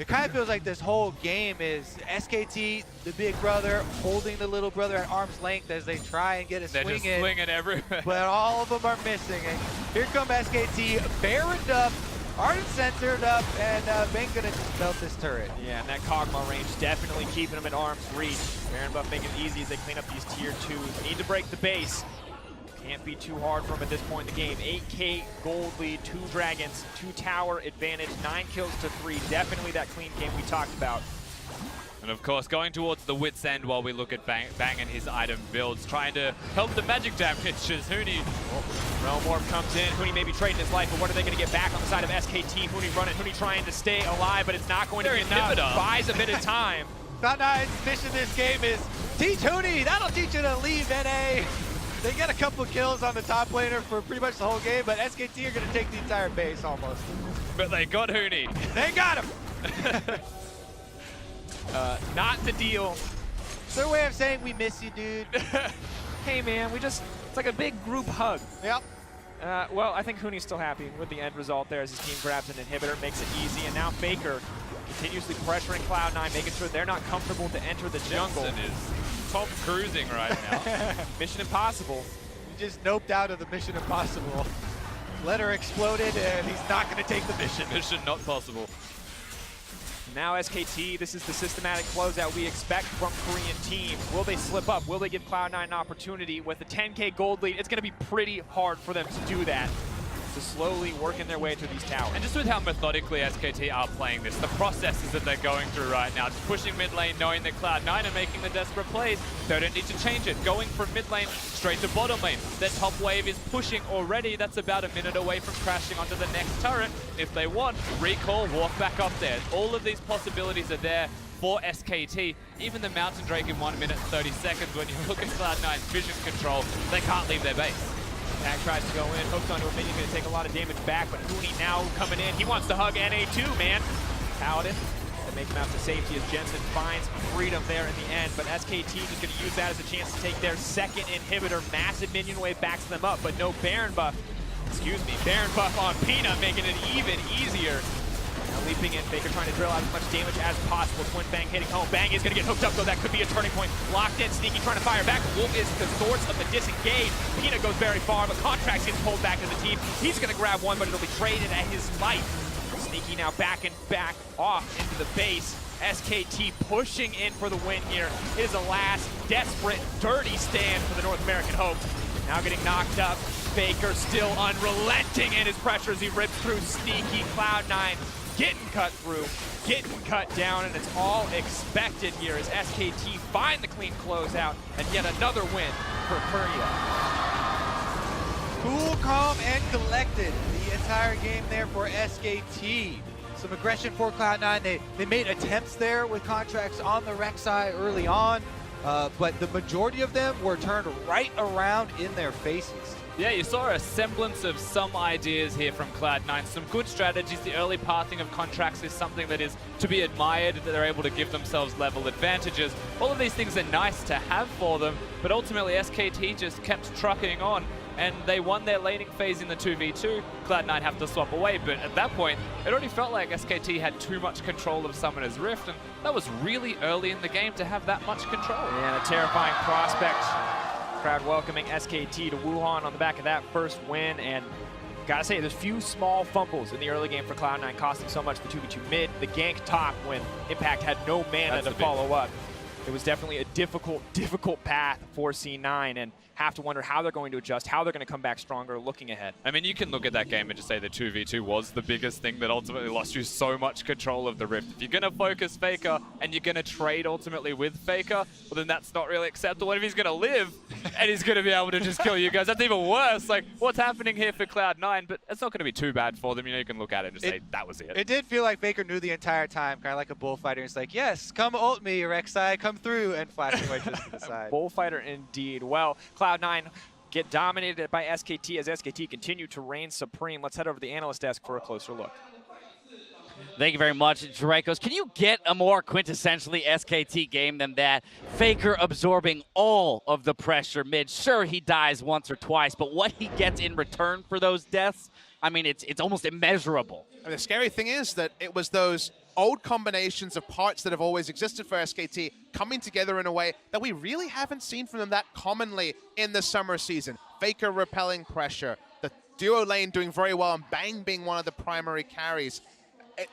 kind of feels like this whole game is SKT, the big brother, holding the little brother at arm's length as they try and get a swing in. They're just swinging everywhere. But all of them are missing. And here come SKT, Baroned up, Arden censored up, and Bang's gonna just melt this turret. Yeah, and that Kog'Maw range definitely keeping them at arm's reach. Baron buff making it easy as they clean up these tier 2s. Need to break the base. Can't be too hard for him at this point in the game. 8k gold lead, 2 dragons, 2 tower advantage, 9 kills to 3. Definitely that clean game we talked about. And of course, going towards the wit's end while we look at Bang and his item builds, trying to help the magic damage as Huni. Realm Orb comes in. Huni may be trading his life, but what are they going to get back on the side of SKT? Huni running, Huni trying to stay alive, but it's not going to be enough. Buys a bit of time. Cloud9's mission this game is teach Huni. That'll teach you to leave NA. They get a couple kills on the top laner for pretty much the whole game, but SKT are going to take the entire base almost. But they got Huni. They got him. Not the deal. It's their way of saying we miss you, dude. Hey man, it's like a big group hug. Yep. Well, I think Huni's still happy with the end result there as his team grabs an inhibitor, makes it easy, and now Faker continuously pressuring Cloud9, making sure they're not comfortable to enter the jungle. Jensen is top cruising right now. Mission impossible. He just noped out of the Mission Impossible. Letter exploded, and he's not going to take the mission. Mission not possible. Now SKT, this is the systematic closeout we expect from Korean teams. Will they slip up? Will they give Cloud9 an opportunity? With a 10k gold lead, it's going to be pretty hard for them to do that, to slowly working their way through these towers. And just with how methodically SKT are playing this, the processes that they're going through right now, just pushing mid lane, knowing that Cloud9 are making the desperate plays, they don't need to change it. Going from mid lane straight to bottom lane. Their top wave is pushing already. That's about a minute away from crashing onto the next turret. If they want, recall, walk back up there. All of these possibilities are there for SKT. Even the Mountain Drake in 1 minute 30 seconds, when you look at Cloud9's vision control, they can't leave their base. Pack tries to go in, hooks onto a minion, going to take a lot of damage back, but Huni now coming in. He wants to hug NA too, man. Paladin, they make him out to safety as Jensen finds freedom there in the end, but SKT is going to use that as a chance to take their second inhibitor. Massive minion wave backs them up, but no Baron buff. Baron buff on Peanut, making it even easier. Now leaping in, Faker trying to drill out as much damage as possible. Twin Bang hitting home. Bang is going to get hooked up, though that could be a turning point. Locked in, Sneaky trying to fire back. Wolf is the source of the disengage. Peanut goes very far, but Contracts gets pulled back as a team. He's going to grab one, but it'll be traded at his life. Sneaky now back off into the base. SKT pushing in for the win here. It is a last desperate, dirty stand for the North American Hope. Now getting knocked up. Faker still unrelenting in his pressure as he rips through Sneaky. Cloud9 getting cut through, getting cut down, and it's all expected here as SKT find the clean closeout and yet another win for Korea. Cool, calm, and collected the entire game there for SKT. Some aggression for Cloud9. They made attempts there with contracts on the Rek'Sai early on, but the majority of them were turned right around in their faces. Yeah, you saw a semblance of some ideas here from Cloud9. Some good strategies. The early pathing of contracts is something that is to be admired, that they're able to give themselves level advantages. All of these things are nice to have for them, but ultimately SKT just kept trucking on, and they won their laning phase in the 2v2. Cloud9 have to swap away, but at that point, it already felt like SKT had too much control of Summoner's Rift, and that was really early in the game to have that much control. And a terrifying prospect. Crowd welcoming SKT to Wuhan on the back of that first win, and gotta say, there's few small fumbles in the early game for Cloud9, costing so much the 2v2 mid, the gank top when Impact had no mana to follow up. It was definitely a difficult path for C9, and have to wonder how they're going to adjust, how they're going to come back stronger looking ahead. I mean, you can look at that game and just say the 2v2 was the biggest thing that ultimately lost you so much control of the Rift. If you're going to focus Faker and you're going to trade ultimately with Faker, well, then that's not really acceptable. What if he's going to live and he's going to be able to just kill you guys? That's even worse. Like, what's happening here for Cloud9? But it's not going to be too bad for them. You know, you can look at it and just say, that was it. It did feel like Faker knew the entire time, kind of like a bullfighter. It's like, yes, come ult me, Rek'Sai, come through, and flashing right just to the side. Bullfighter indeed. Well, Cloud9 get dominated by SKT as SKT continue to reign supreme. Let's head over to the analyst desk for a closer look. Thank you very much, Dracos. Can you get a more quintessentially SKT game than that? Faker absorbing all of the pressure mid. Sure, he dies once or twice, but what he gets in return for those deaths, I mean, it's almost immeasurable. And the scary thing is that it was those old combinations of parts that have always existed for SKT coming together in a way that we really haven't seen from them that commonly in the summer season. Faker repelling pressure, the duo lane doing very well, and Bang being one of the primary carries.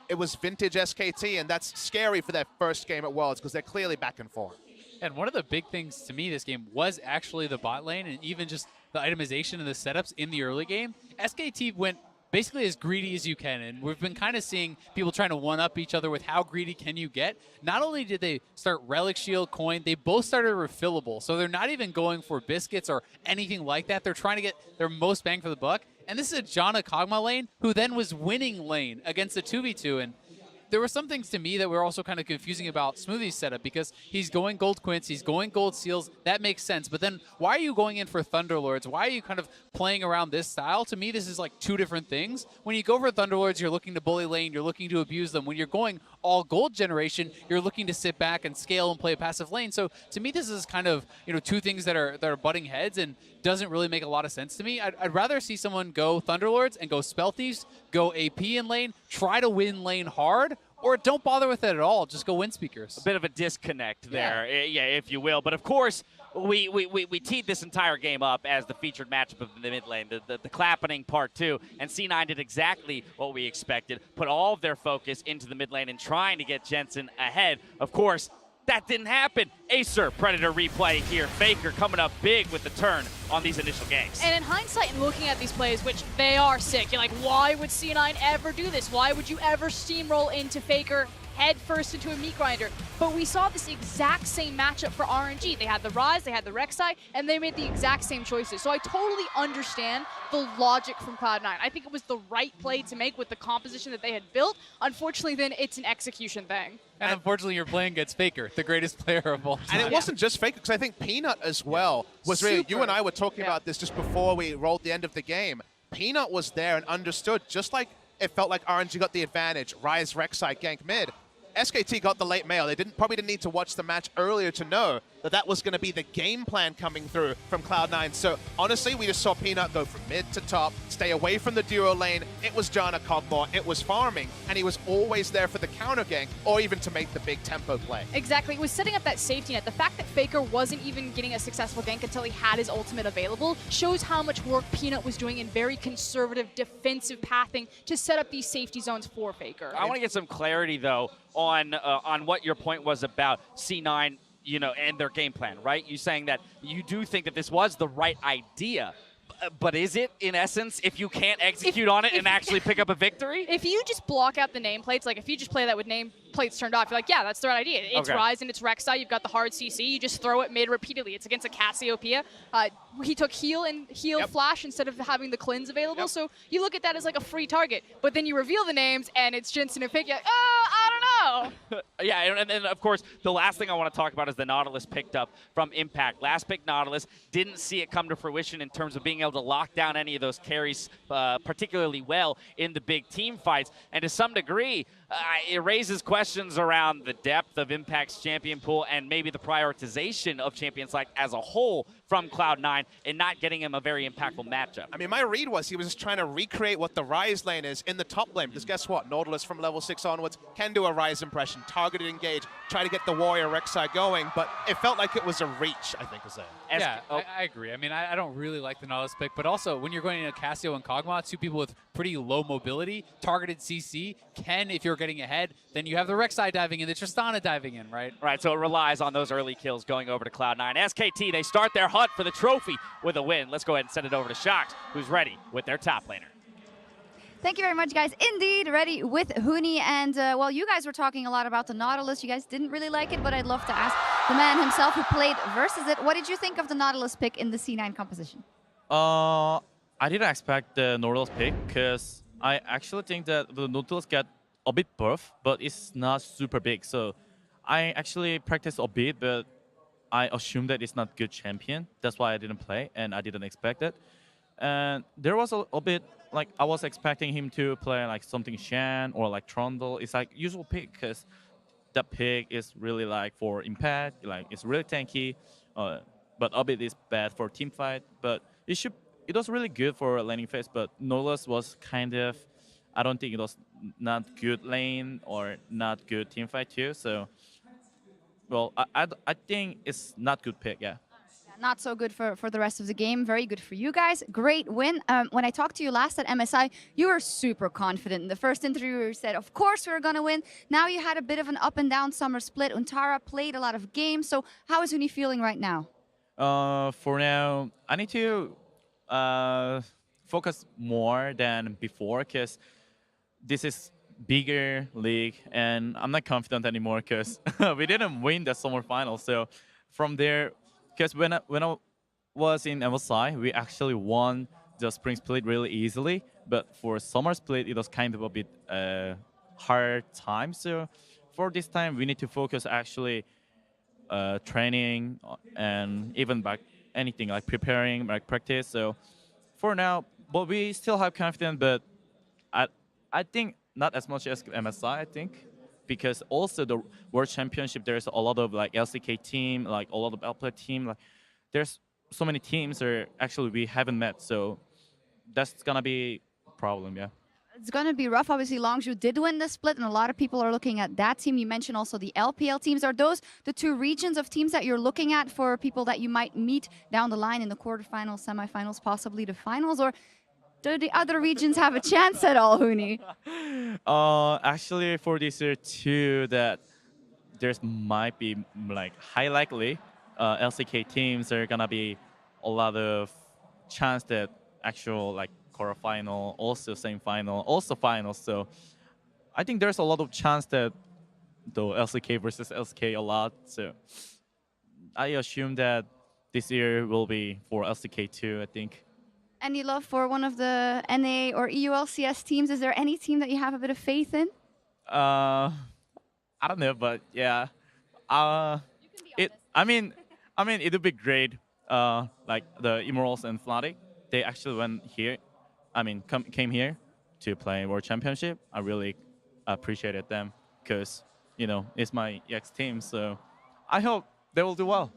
It was vintage SKT, and that's scary for their first game at Worlds because they're clearly back and forth. And one of the big things to me this game was actually the bot lane and even just the itemization and the setups in the early game. SKT went basically as greedy as you can, and we've been kind of seeing people trying to one-up each other with how greedy can you get. Not only did they start Relic Shield, Coin, they both started refillable, so they're not even going for biscuits or anything like that. They're trying to get their most bang for the buck, and this is a Janna Kog'Maw lane who then was winning lane against the 2v2, and there were some things to me that were also kind of confusing about Smoothie's setup because he's going gold Quints, he's going gold Seals, that makes sense. But then why are you going in for Thunderlords? Why are you kind of playing around this style? To me, this is like two different things. When you go for Thunderlords, you're looking to bully lane, you're looking to abuse them. When you're going all gold generation, you're looking to sit back and scale and play a passive lane. So to me, this is kind of, you know, two things that are butting heads and doesn't really make a lot of sense to me. I'd rather see someone go Thunderlords and go Spell Thieves, go AP in lane, try to win lane hard, or don't bother with it at all. Just go Wind Speakers. A bit of a disconnect there, yeah, if you will. But of course, we teed this entire game up as the featured matchup of the mid lane, the clappening part 2. And C9 did exactly what we expected, put all of their focus into the mid lane and trying to get Jensen ahead. Of course, that didn't happen. Acer Predator replay here. Faker coming up big with the turn on these initial ganks. And in hindsight and looking at these plays, which they are sick, you're like, why would C9 ever do this? Why would you ever steamroll into Faker head first into a meat grinder? But we saw this exact same matchup for RNG. They had the Ryze, they had the Rek'Sai, and they made the exact same choices. So I totally understand the logic from Cloud9. I think it was the right play to make with the composition that they had built. Unfortunately, then it's an execution thing. And unfortunately, you're playing against Faker, the greatest player of all time. And it wasn't just Faker, because I think Peanut as well was really, you and I were talking about this just before we rolled the end of the game. Peanut was there and understood, just like it felt like RNG got the advantage, Ryze, Rek'Sai, gank mid. SKT got the late mail. They probably didn't need to watch the match earlier to know that that was going to be the game plan coming through from Cloud9. So honestly, we just saw Peanut go from mid to top, stay away from the duo lane. It was Janna Kog'Maw, it was farming, and he was always there for the counter gank or even to make the big tempo play. Exactly, it was setting up that safety net. The fact that Faker wasn't even getting a successful gank until he had his ultimate available shows how much work Peanut was doing in very conservative defensive pathing to set up these safety zones for Faker. I want to get some clarity, though, on what your point was about C9, you know, and their game plan, right? You saying that you do think that this was the right idea, but is it, in essence, if you can't execute on it and actually pick up a victory? If you just block out the nameplates, like if you just play that with nameplates plates turned off. You're like, yeah, that's the right idea. It's Okay. Ryze and it's Rek'Sai. You've got the hard CC. You just throw it mid repeatedly. It's against a Cassiopeia. He took heal and heal flash instead of having the cleanse available. So you look at that as like a free target. But then you reveal the names and it's Jensen and Fake. You're like, oh, I don't know. Yeah, and then of course, the last thing I want to talk about is the Nautilus picked up from Impact. Last pick Nautilus, didn't see it come to fruition in terms of being able to lock down any of those carries particularly well in the big team fights. And to some degree, it raises questions around the depth of Impact's champion pool and maybe the prioritization of champions like as a whole from Cloud9 and not getting him a very impactful matchup. I mean, my read was he was just trying to recreate what the Ryze lane is in the top lane. Because guess what? Nautilus from level 6 onwards can do a Ryze impression, targeted engage, try to get the warrior Rek'Sai going, but it felt like it was a reach, I think is there. Yeah, I agree. I mean, I don't really like the Nautilus pick, but also when you're going into Cassio and Kog'Maw, two people with pretty low mobility, targeted CC, if you're getting ahead, then you have the Rek'Sai diving in, the Tristana diving in, right? Right, so it relies on those early kills going over to Cloud9. SKT, they start their hunt for the trophy with a win. Let's go ahead and send it over to Shox, who's ready with their top laner. Thank you very much, guys. Indeed, ready with Huni. And, well, you guys were talking a lot about the Nautilus. You guys didn't really like it, but I'd love to ask the man himself who played versus it. What did you think of the Nautilus pick in the C9 composition? I didn't expect the Nautilus pick because I actually think that the Nautilus get a bit buff, but it's not super big. So I actually practiced a bit, but I assumed that it's not good champion. That's why I didn't play, and I didn't expect it. And there was a bit, like, I was expecting him to play like something Shan or like Trundle. It's like usual pick because that pick is really like for impact, like it's really tanky, but a bit is bad for team fight. But it was really good for laning phase, but Nautilus was kind of, I don't think it was not good lane or not good team fight too. So, well, I think it's not good pick, yeah. Not so good for the rest of the game. Very good for you guys. Great win. When I talked to you last at MSI, you were super confident. In the first interview, you said, of course we're going to win. Now you had a bit of an up and down summer split. Untara played a lot of games. So how is Uni feeling right now? For now, I need to focus more than before because this is bigger league and I'm not confident anymore because we didn't win the summer final. So from there, because when I was in MSI, we actually won the spring split really easily. But for summer split, it was kind of a bit hard time. So for this time, we need to focus actually training and even back anything like preparing, like practice. So for now, but we still have confidence. But I think not as much as MSI. I think. Because also the World Championship, there's a lot of like LCK team, like a lot of LPL team. Like, there's so many teams that actually we haven't met, so that's gonna be a problem, yeah. It's going to be rough. Obviously, Longzhou did win the split, and a lot of people are looking at that team. You mentioned also the LPL teams. Are those the two regions of teams that you're looking at for people that you might meet down the line in the quarterfinals, semifinals, possibly the finals, or do the other regions have a chance at all, Huni? Actually, for this year too, that there's might be like high likely LCK teams are gonna be a lot of chance that actual like quarterfinal, also semifinal, also finals. So I think there's a lot of chance that the LCK versus LCK a lot. So I assume that this year will be for LCK too, I think. Any love for one of the NA or EULCS teams? Is there any team that you have a bit of faith in? I don't know, but yeah. I mean, it would be great. Like the Immortals and Fnatic, they actually went here. I mean, came here to play World Championship. I really appreciated them because, you know, it's my EX team. So I hope they will do well.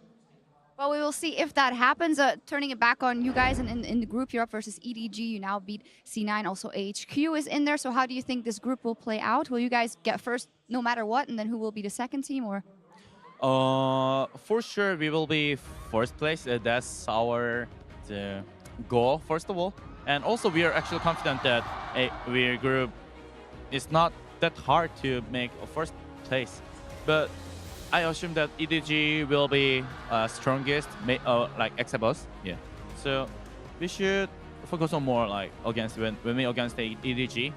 Well, we will see if that happens. Turning it back on you guys in the group, you're up versus EDG. You now beat C9. Also, AHQ is in there. So how do you think this group will play out? Will you guys get first no matter what? And then who will be the second team? Or? For sure, we will be first place. That's our goal, first of all. And also, we are actually confident that our group is not that hard to make a first place. But I assume that EDG will be strongest, like except us. Yeah. So we should focus on more like against when we against the EDG.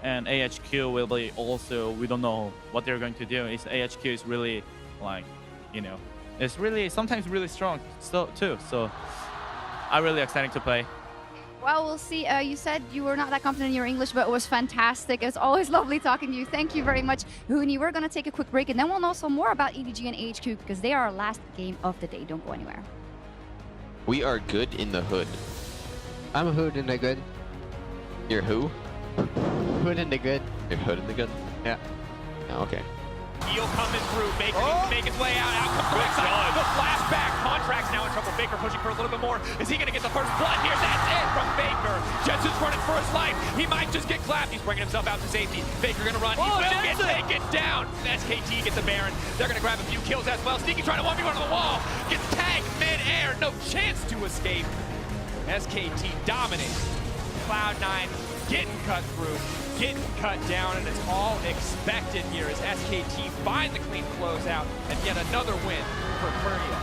and AHQ will be also, we don't know what they're going to do. AHQ is really like, you know, it's really sometimes really strong too. So I'm really excited to play. Well, we'll see. You said you were not that confident in your English, but it was fantastic. It's always lovely talking to you. Thank you very much, Hooney. We're going to take a quick break, and then we'll know some more about EDG and AHQ because they are our last game of the day. Don't go anywhere. We are good in the hood. I'm hood in the good. You're who? Hood in the good. You're hood in the good? Yeah. Oh, okay. Eel coming through. Baker needs to make his way out. Out comes Rek'Sai. The flashback. Contract's now in trouble. Baker pushing for a little bit more. Is he going to get the first blood here? That's it from Baker. Jensen's running for his life. He might just get clapped. He's bringing himself out to safety. Baker going to run. He will get taken down. SKT gets the Baron. They're going to grab a few kills as well. Sneaky trying to 1v1 on the wall. Gets tagged mid-air. No chance to escape. SKT dominates. Cloud9 getting cut through, getting cut down, and it's all expected here as SKT find the clean closeout and yet another win for Korea.